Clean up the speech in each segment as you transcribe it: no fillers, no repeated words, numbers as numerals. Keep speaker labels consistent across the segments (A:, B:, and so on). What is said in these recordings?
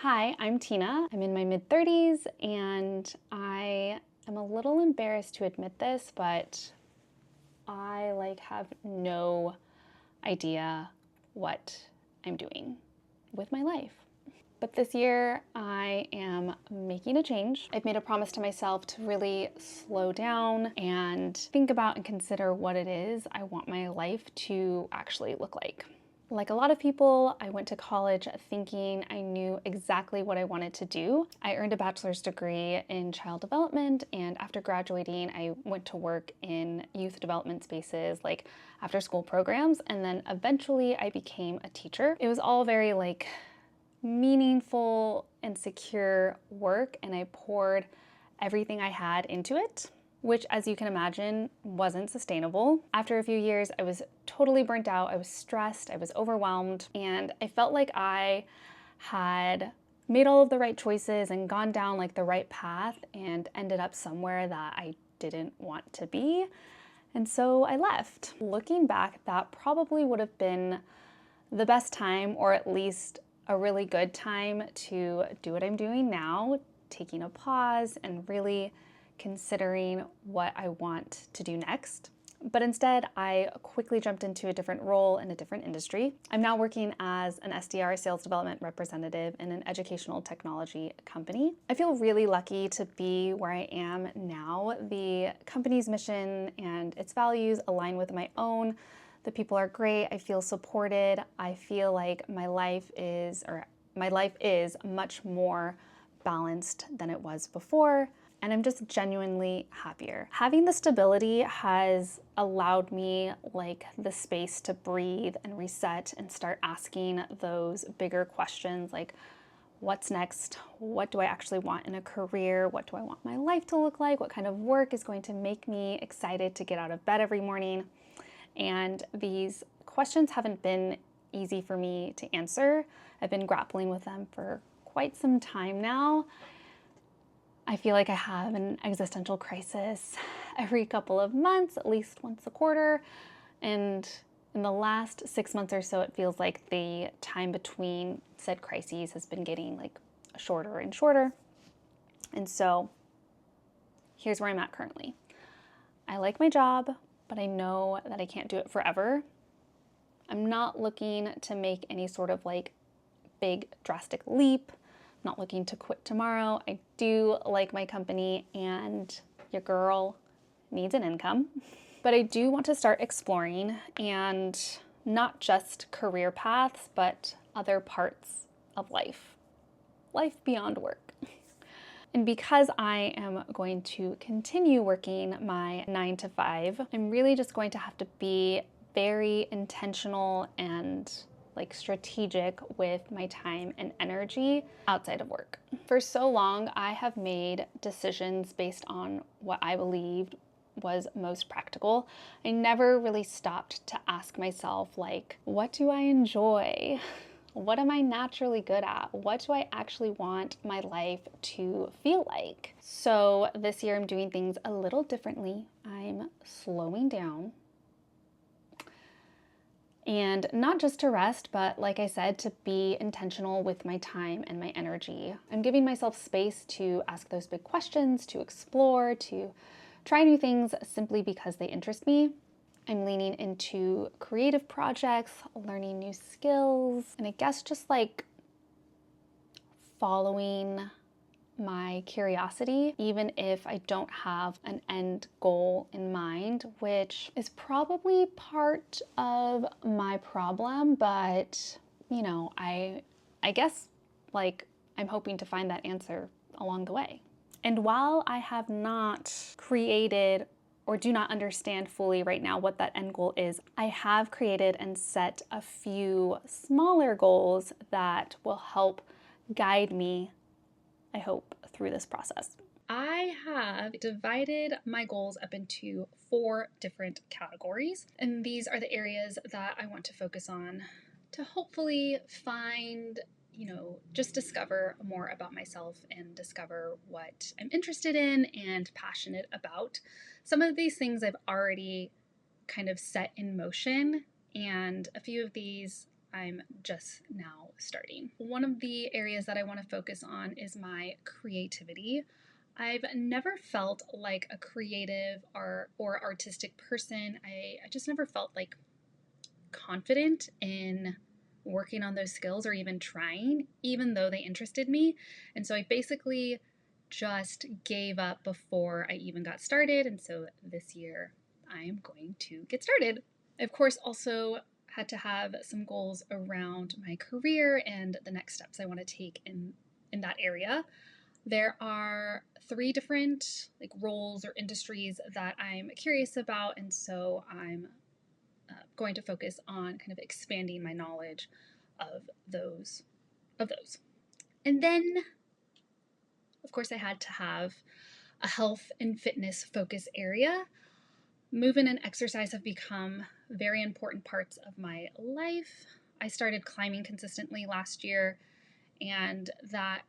A: Hi, I'm Tina. I'm in my mid-30s and I am a little embarrassed to admit this, but I have no idea what I'm doing with my life. But this year I am making a change. I've made a promise to myself to really slow down and think about and consider what it is I want my life to actually look like. Like a lot of people, I went to college thinking I knew exactly what I wanted to do. I earned a bachelor's degree in child development, and after graduating, I went to work in youth development spaces like after school programs, and then eventually I became a teacher. It was all very meaningful and secure work, and I poured everything I had into it, which, as you can imagine, wasn't sustainable. After a few years, I was totally burnt out, I was stressed, I was overwhelmed, and I felt like I had made all of the right choices and gone down the right path and ended up somewhere that I didn't want to be. And so I left. Looking back, that probably would have been the best time, or at least a really good time, to do what I'm doing now, taking a pause and really considering what I want to do next. But instead, I quickly jumped into a different role in a different industry. I'm now working as an SDR, sales development representative, in an educational technology company. I feel really lucky to be where I am now. The company's mission and its values align with my own. The people are great. I feel supported. I feel like my life is much more balanced than it was before, and I'm just genuinely happier. Having the stability has allowed me the space to breathe and reset and start asking those bigger questions like, what's next? What do I actually want in a career? What do I want my life to look like? What kind of work is going to make me excited to get out of bed every morning? And these questions haven't been easy for me to answer. I've been grappling with them for quite some time now. I feel like I have an existential crisis every couple of months, at least once a quarter. And in the last 6 months or so, it feels like the time between said crises has been getting shorter and shorter. And so here's where I'm at currently. I like my job, but I know that I can't do it forever. I'm not looking to make any sort of big drastic leap. I'm not looking to quit tomorrow. I do like my company, and your girl needs an income. But I do want to start exploring, and not just career paths, but other parts of life. Life beyond work. And because I am going to continue working my 9 to 5, I'm really just going to have to be very intentional and strategic with my time and energy outside of work. For so long, I have made decisions based on what I believed was most practical. I never really stopped to ask myself, what do I enjoy? What am I naturally good at? What do I actually want my life to feel like? So this year I'm doing things a little differently. I'm slowing down. And not just to rest, but like I said, to be intentional with my time and my energy. I'm giving myself space to ask those big questions, to explore, to try new things simply because they interest me. I'm leaning into creative projects, learning new skills, and I guess just following my curiosity, even if I don't have an end goal in mind, which is probably part of my problem, but I guess I'm hoping to find that answer along the way. And while I have not created or do not understand fully right now what that end goal is, I have created and set a few smaller goals that will help guide me, I hope, through this process. I have divided my goals up into 4 different categories, and these are the areas that I want to focus on to hopefully find, just discover more about myself and discover what I'm interested in and passionate about. Some of these things I've already kind of set in motion, and a few of these I'm just now starting. One of the areas that I want to focus on is my creativity. I've never felt like a creative or artistic person. I just never felt like confident in working on those skills or even trying, even though they interested me. And so I basically just gave up before I even got started. And so this year I am going to get started. I, of course, also had to have some goals around my career and the next steps I want to take in that area. There are 3 different roles or industries that I'm curious about, and so I'm going to focus on kind of expanding my knowledge of those. And then, of course, I had to have a health and fitness focus area. Movement and exercise have become very important parts of my life. I started climbing consistently last year, and that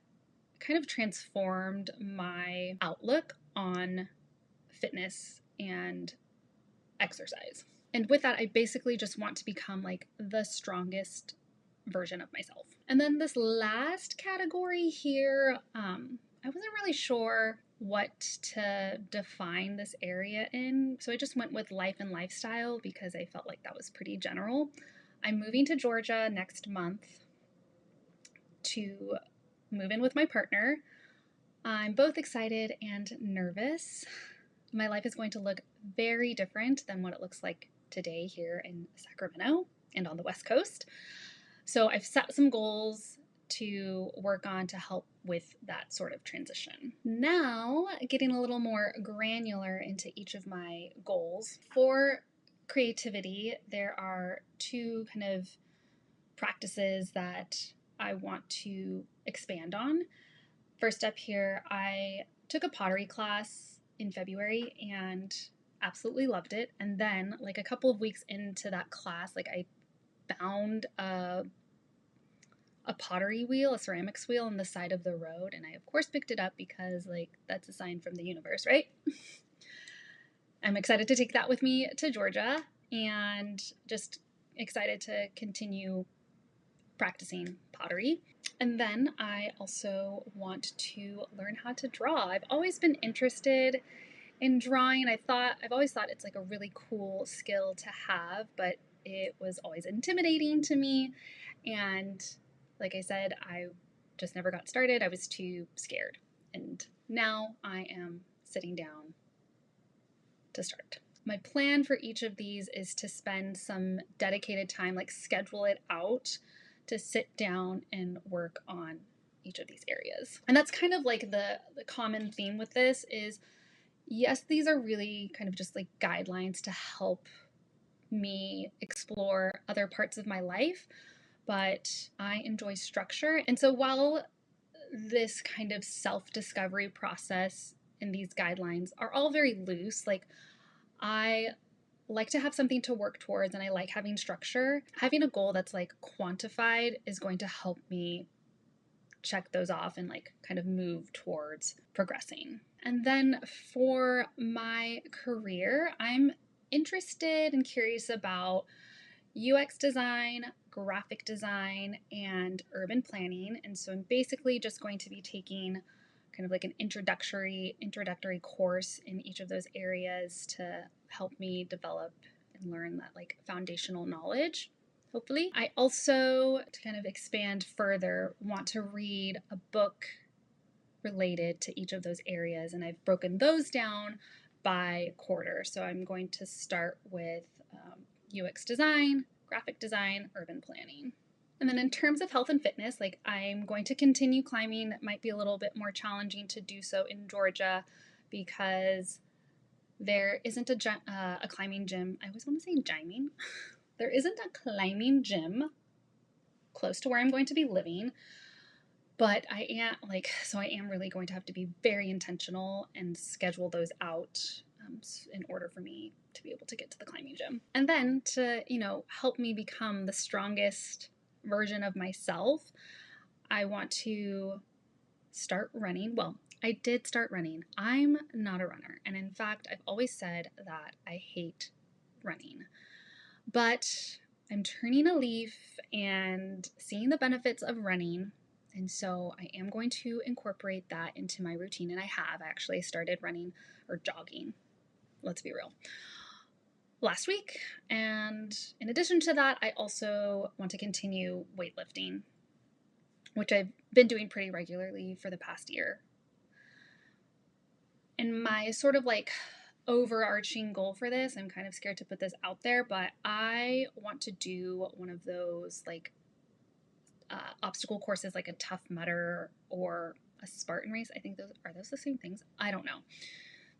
A: kind of transformed my outlook on fitness and exercise. And with that, I basically just want to become like the strongest version of myself. And then this last category here, I wasn't really sure what to define this area in. So I just went with life and lifestyle because I felt like that was pretty general. I'm moving to Georgia next month to move in with my partner. I'm both excited and nervous. My life is going to look very different than what it looks like today here in Sacramento and on the West Coast. So I've set some goals to work on to help with that sort of transition. Now, getting a little more granular into each of my goals. For creativity, there are 2 kind of practices that I want to expand on. First up here, I took a pottery class in February and absolutely loved it. And then, like a couple of weeks into that class, I found a pottery wheel, a ceramics wheel on the side of the road, and I of course picked it up because that's a sign from the universe, right? I'm excited to take that with me to Georgia and just excited to continue practicing pottery. And then I also want to learn how to draw. I've always been interested in drawing. I've always thought it's a really cool skill to have, but it was always intimidating to me. And like I said, I just never got started. I was too scared. And now I am sitting down to start. My plan for each of these is to spend some dedicated time, schedule it out to sit down and work on each of these areas. And that's kind of the common theme with this is, yes, these are really kind of just guidelines to help me explore other parts of my life, but I enjoy structure. And so while this kind of self-discovery process and these guidelines are all very loose, I like to have something to work towards and I like having structure. Having a goal that's quantified is going to help me check those off and kind of move towards progressing. And then for my career, I'm interested and curious about UX design, graphic design, and urban planning. And so I'm basically just going to be taking kind of an introductory course in each of those areas to help me develop and learn that foundational knowledge, hopefully. I also, to kind of expand further, want to read a book related to each of those areas, and I've broken those down by quarter. So I'm going to start with UX design, graphic design, urban planning. And then in terms of health and fitness, I'm going to continue climbing. It might be a little bit more challenging to do so in Georgia because there isn't a climbing gym. I always want to say gyming. There isn't a climbing gym close to where I'm going to be living, but I am really going to have to be very intentional and schedule those out in order for me to be able to get to the climbing gym. And then to, help me become the strongest version of myself, I want to start running. Well, I did start running. I'm not a runner. And in fact, I've always said that I hate running. But I'm turning a leaf and seeing the benefits of running. And so I am going to incorporate that into my routine. And I have actually started running or jogging. Let's be real. Last week. And in addition to that, I also want to continue weightlifting, which I've been doing pretty regularly for the past year. And my sort of like overarching goal for this, I'm kind of scared to put this out there, but I want to do one of those like obstacle courses, like a Tough Mudder or a Spartan race. I think those the same things? I don't know.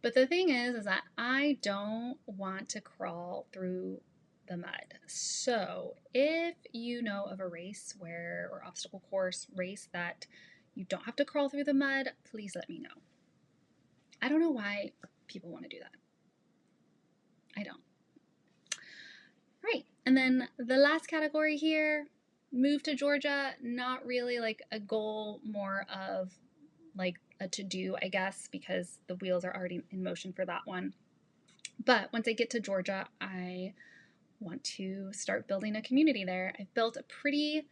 A: But the thing is that I don't want to crawl through the mud. So if you know of a race or obstacle course race that you don't have to crawl through the mud, please let me know. I don't know why people want to do that. I don't. Right. And then the last category here, move to Georgia, not really like a goal, more of like a to-do, I guess, because the wheels are already in motion for that one. But once I get to Georgia, I want to start building a community there. I've built a pretty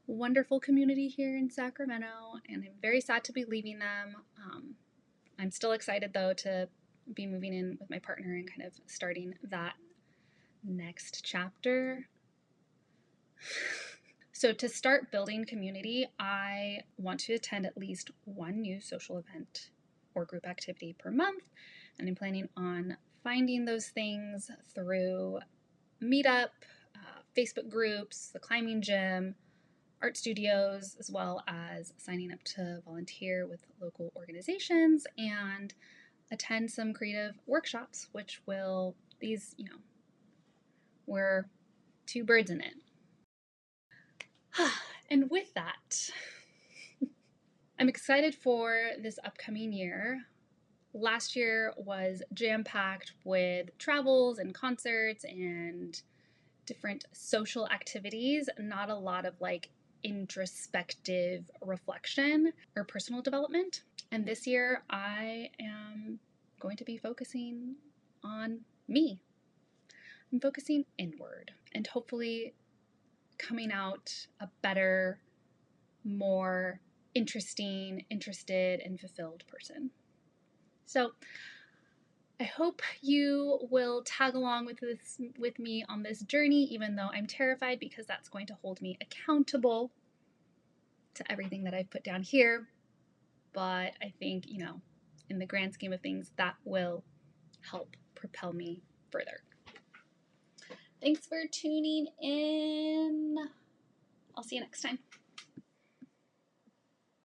A: wonderful community here in Sacramento, and I'm very sad to be leaving them. I'm still excited, though, to be moving in with my partner and kind of starting that next chapter. So to start building community, I want to attend at least one new social event or group activity per month, and I'm planning on finding those things through Meetup, Facebook groups, the climbing gym, art studios, as well as signing up to volunteer with local organizations and attend some creative workshops, which will, we're two birds in it. And with that, I'm excited for this upcoming year. Last year was jam-packed with travels and concerts and different social activities, not a lot of like introspective reflection or personal development. And this year I am going to be focusing on me. I'm focusing inward and hopefully coming out a better, more interesting, interested, and fulfilled person. So I hope you will tag along with me on this journey, even though I'm terrified, because that's going to hold me accountable to everything that I've put down here. But I think, in the grand scheme of things, that will help propel me further. Thanks for tuning in. I'll see you next time.